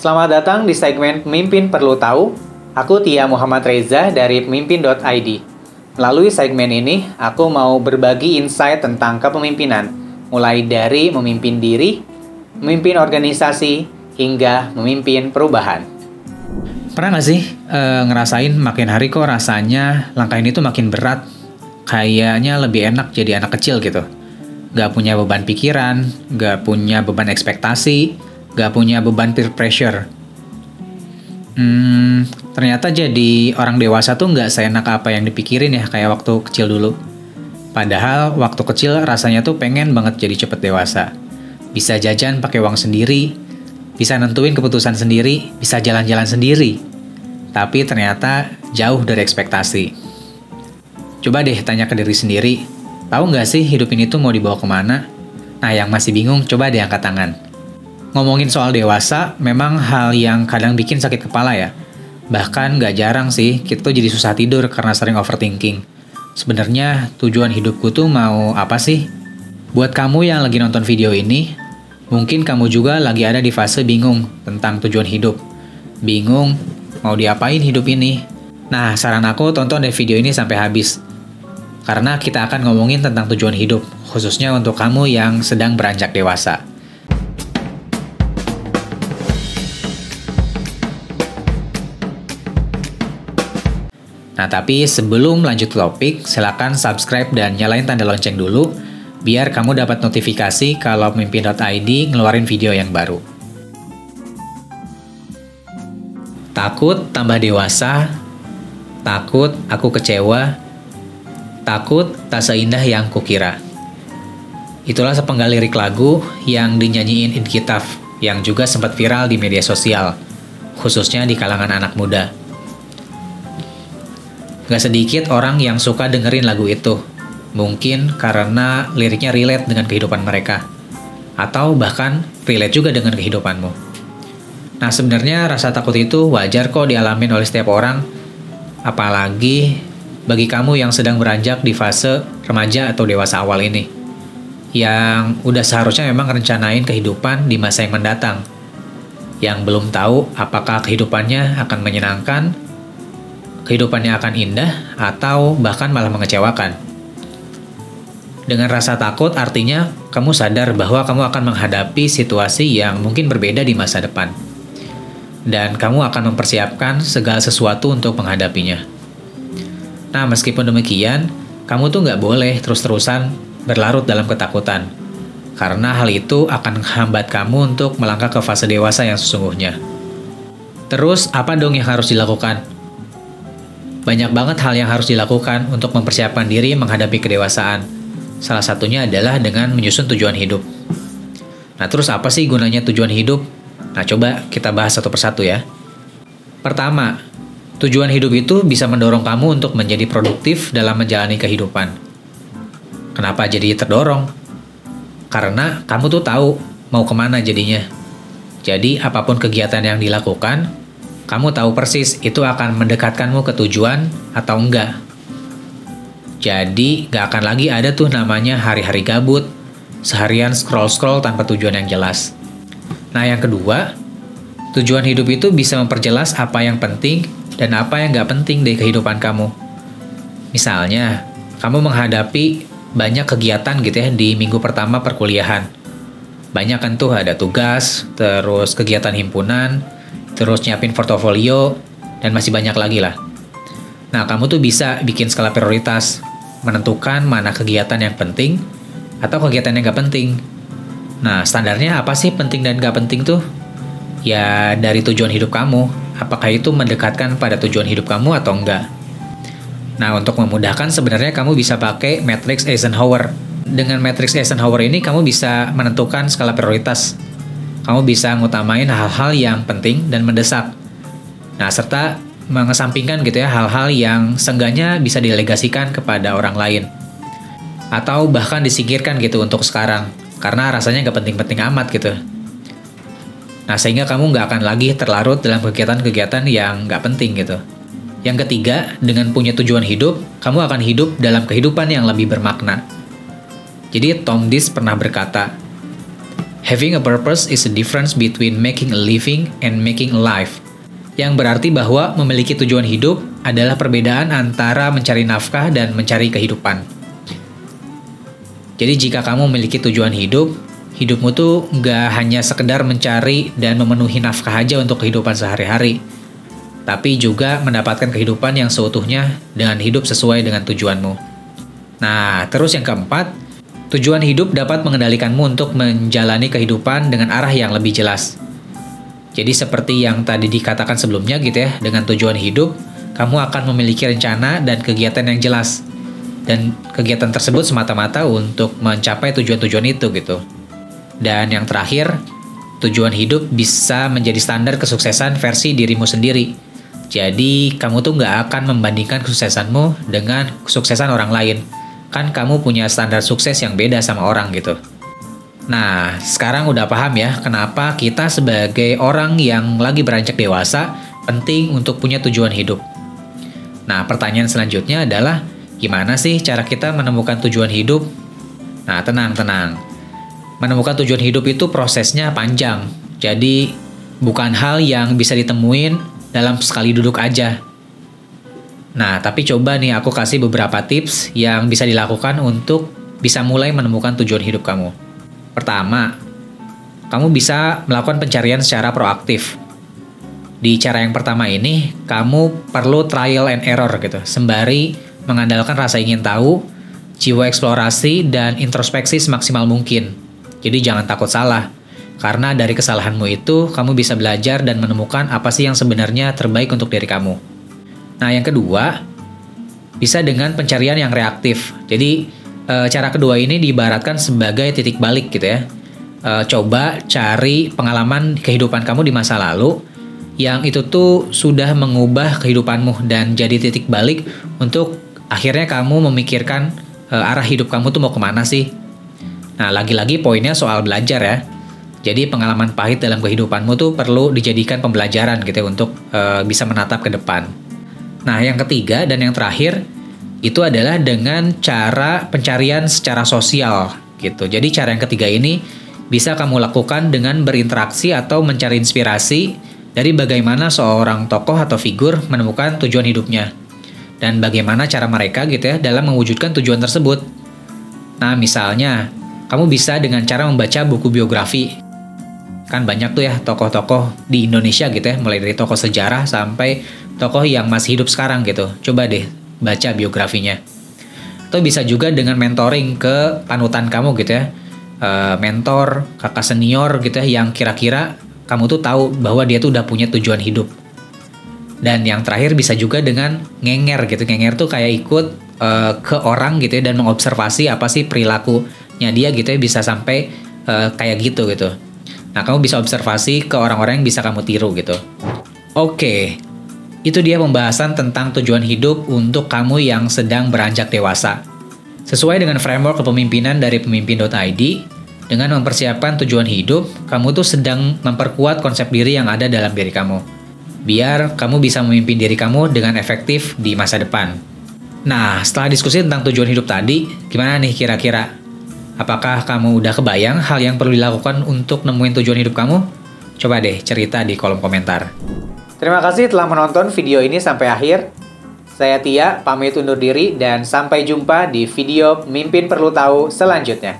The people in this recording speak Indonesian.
Selamat datang di segmen Pemimpin Perlu Tahu. Aku Tia Muhammad Reza dari pemimpin.id. Melalui segmen ini, aku mau berbagi insight tentang kepemimpinan, mulai dari memimpin diri, memimpin organisasi, hingga memimpin perubahan. Pernah nggak sih ngerasain makin hari kok rasanya langkah ini tuh makin berat? Kayaknya lebih enak jadi anak kecil gitu. Gak punya beban pikiran, gak punya beban ekspektasi, gak punya beban peer pressure. Ternyata jadi orang dewasa tuh gak seenak apa yang dipikirin ya kayak waktu kecil dulu. Padahal waktu kecil rasanya tuh pengen banget jadi cepet dewasa. Bisa jajan pakai uang sendiri, bisa nentuin keputusan sendiri, bisa jalan-jalan sendiri. Tapi ternyata jauh dari ekspektasi. Coba deh tanya ke diri sendiri, tahu nggak sih hidup ini tuh mau dibawa kemana? Nah, yang masih bingung, coba deh angkat tangan. Ngomongin soal dewasa, memang hal yang kadang bikin sakit kepala ya. Bahkan nggak jarang sih, kita tuh jadi susah tidur karena sering overthinking. Sebenarnya tujuan hidupku tuh mau apa sih? Buat kamu yang lagi nonton video ini, mungkin kamu juga lagi ada di fase bingung tentang tujuan hidup. Bingung, mau diapain hidup ini? Nah, saran aku tonton deh video ini sampai habis. Karena kita akan ngomongin tentang tujuan hidup, khususnya untuk kamu yang sedang beranjak dewasa. Nah, tapi sebelum lanjut ke topik, silakan subscribe dan nyalain tanda lonceng dulu, biar kamu dapat notifikasi kalau pemimpin.id ngeluarin video yang baru. Takut tambah dewasa, takut aku kecewa, takut tak seindah yang kukira. Itulah sepenggal lirik lagu yang dinyanyiin Idkitaf, yang juga sempat viral di media sosial, khususnya di kalangan anak muda. Gak sedikit orang yang suka dengerin lagu itu, mungkin karena liriknya relate dengan kehidupan mereka, atau bahkan relate juga dengan kehidupanmu. Nah, sebenarnya rasa takut itu wajar kok dialamin oleh setiap orang, apalagi bagi kamu yang sedang beranjak di fase remaja atau dewasa awal ini, yang udah seharusnya memang rencanain kehidupan di masa yang mendatang, yang belum tahu apakah kehidupannya akan menyenangkan, kehidupannya akan indah, atau bahkan malah mengecewakan. Dengan rasa takut artinya kamu sadar bahwa kamu akan menghadapi situasi yang mungkin berbeda di masa depan. Dan kamu akan mempersiapkan segala sesuatu untuk menghadapinya. Nah, meskipun demikian, kamu tuh nggak boleh terus-terusan berlarut dalam ketakutan. Karena hal itu akan menghambat kamu untuk melangkah ke fase dewasa yang sesungguhnya. Terus, apa dong yang harus dilakukan? Banyak banget hal yang harus dilakukan untuk mempersiapkan diri menghadapi kedewasaan. Salah satunya adalah dengan menyusun tujuan hidup. Nah, terus apa sih gunanya tujuan hidup? Nah, coba kita bahas satu persatu ya. Pertama, tujuan hidup itu bisa mendorong kamu untuk menjadi produktif dalam menjalani kehidupan. Kenapa jadi terdorong? Karena kamu tuh tahu mau kemana jadinya. Jadi, apapun kegiatan yang dilakukan, kamu tahu persis itu akan mendekatkanmu ke tujuan atau enggak. Jadi, gak akan lagi ada tuh namanya hari-hari gabut, seharian scroll-scroll tanpa tujuan yang jelas. Nah, yang kedua, tujuan hidup itu bisa memperjelas apa yang penting dan apa yang gak penting dari kehidupan kamu. Misalnya, kamu menghadapi banyak kegiatan gitu ya di minggu pertama perkuliahan. Banyak kan tuh ada tugas, terus kegiatan himpunan, terus nyiapin portofolio, dan masih banyak lagi lah. Nah, kamu tuh bisa bikin skala prioritas, menentukan mana kegiatan yang penting atau kegiatan yang gak penting. Nah, standarnya apa sih penting dan gak penting tuh? Ya, dari tujuan hidup kamu. Apakah itu mendekatkan pada tujuan hidup kamu atau enggak? Nah, untuk memudahkan sebenarnya kamu bisa pakai matriks Eisenhower. Dengan matriks Eisenhower ini, kamu bisa menentukan skala prioritas. Kamu bisa ngutamain hal-hal yang penting dan mendesak. Nah, serta mengesampingkan gitu ya hal-hal yang seenggaknya bisa didelegasikan kepada orang lain. Atau bahkan disingkirkan gitu untuk sekarang, karena rasanya gak penting-penting amat gitu. Nah, sehingga kamu gak akan lagi terlarut dalam kegiatan-kegiatan yang gak penting gitu. Yang ketiga, dengan punya tujuan hidup, kamu akan hidup dalam kehidupan yang lebih bermakna. Jadi Tom Dis pernah berkata, Having a purpose is a difference between making a living and making a life. Yang berarti bahwa memiliki tujuan hidup adalah perbedaan antara mencari nafkah dan mencari kehidupan. Jadi jika kamu memiliki tujuan hidup, hidupmu tuh nggak hanya sekedar mencari dan memenuhi nafkah aja untuk kehidupan sehari-hari, tapi juga mendapatkan kehidupan yang seutuhnya dengan hidup sesuai dengan tujuanmu. Nah, terus yang keempat, tujuan hidup dapat mengendalikanmu untuk menjalani kehidupan dengan arah yang lebih jelas. Jadi seperti yang tadi dikatakan sebelumnya gitu ya, dengan tujuan hidup, kamu akan memiliki rencana dan kegiatan yang jelas. Dan kegiatan tersebut semata-mata untuk mencapai tujuan-tujuan itu gitu. Dan yang terakhir, tujuan hidup bisa menjadi standar kesuksesan versi dirimu sendiri. Jadi, kamu tuh nggak akan membandingkan kesuksesanmu dengan kesuksesan orang lain. Kan kamu punya standar sukses yang beda sama orang gitu. Nah, sekarang udah paham ya kenapa kita sebagai orang yang lagi beranjak dewasa penting untuk punya tujuan hidup. Nah, pertanyaan selanjutnya adalah gimana sih cara kita menemukan tujuan hidup? Nah, tenang. Menemukan tujuan hidup itu prosesnya panjang. Jadi, bukan hal yang bisa ditemuin dalam sekali duduk aja. Nah, tapi coba nih aku kasih beberapa tips yang bisa dilakukan untuk bisa mulai menemukan tujuan hidup kamu. Pertama, kamu bisa melakukan pencarian secara proaktif. Di cara yang pertama ini, kamu perlu trial and error gitu, sembari mengandalkan rasa ingin tahu, jiwa eksplorasi, dan introspeksi semaksimal mungkin. Jadi jangan takut salah, karena dari kesalahanmu itu, kamu bisa belajar dan menemukan apa sih yang sebenarnya terbaik untuk diri kamu. Nah, yang kedua, bisa dengan pencarian yang reaktif. Jadi, cara kedua ini diibaratkan sebagai titik balik gitu ya. Coba cari pengalaman kehidupan kamu di masa lalu, yang itu tuh sudah mengubah kehidupanmu dan jadi titik balik untuk akhirnya kamu memikirkan arah hidup kamu tuh mau kemana sih. Nah, lagi-lagi poinnya soal belajar ya. Jadi pengalaman pahit dalam kehidupanmu tuh perlu dijadikan pembelajaran gitu ya untuk bisa menatap ke depan. Nah, yang ketiga dan yang terakhir itu adalah dengan cara pencarian secara sosial gitu. Jadi cara yang ketiga ini bisa kamu lakukan dengan berinteraksi atau mencari inspirasi dari bagaimana seorang tokoh atau figur menemukan tujuan hidupnya. Dan bagaimana cara mereka gitu ya dalam mewujudkan tujuan tersebut. Nah, misalnya, kamu bisa dengan cara membaca buku biografi. Kan banyak tuh ya tokoh-tokoh di Indonesia gitu ya, mulai dari tokoh sejarah sampai tokoh yang masih hidup sekarang gitu. Coba deh baca biografinya. Atau bisa juga dengan mentoring ke panutan kamu gitu ya. Mentor, kakak senior gitu ya, yang kira-kira kamu tuh tahu bahwa dia tuh udah punya tujuan hidup. Dan yang terakhir bisa juga dengan ngenger gitu. Ngenger tuh kayak ikut ke orang gitu ya dan mengobservasi apa sih perilakunya dia gitu ya, bisa sampai kayak gitu. Nah, kamu bisa observasi ke orang-orang yang bisa kamu tiru gitu. Oke, itu dia pembahasan tentang tujuan hidup untuk kamu yang sedang beranjak dewasa. Sesuai dengan framework kepemimpinan dari pemimpin.id, dengan mempersiapkan tujuan hidup, kamu tuh sedang memperkuat konsep diri yang ada dalam diri kamu. Biar kamu bisa memimpin diri kamu dengan efektif di masa depan. Nah, setelah diskusi tentang tujuan hidup tadi, gimana nih kira-kira? Apakah kamu udah kebayang hal yang perlu dilakukan untuk nemuin tujuan hidup kamu? Coba deh cerita di kolom komentar. Terima kasih telah menonton video ini sampai akhir. Saya Tia, pamit undur diri dan sampai jumpa di video Pemimpin Perlu Tahu selanjutnya.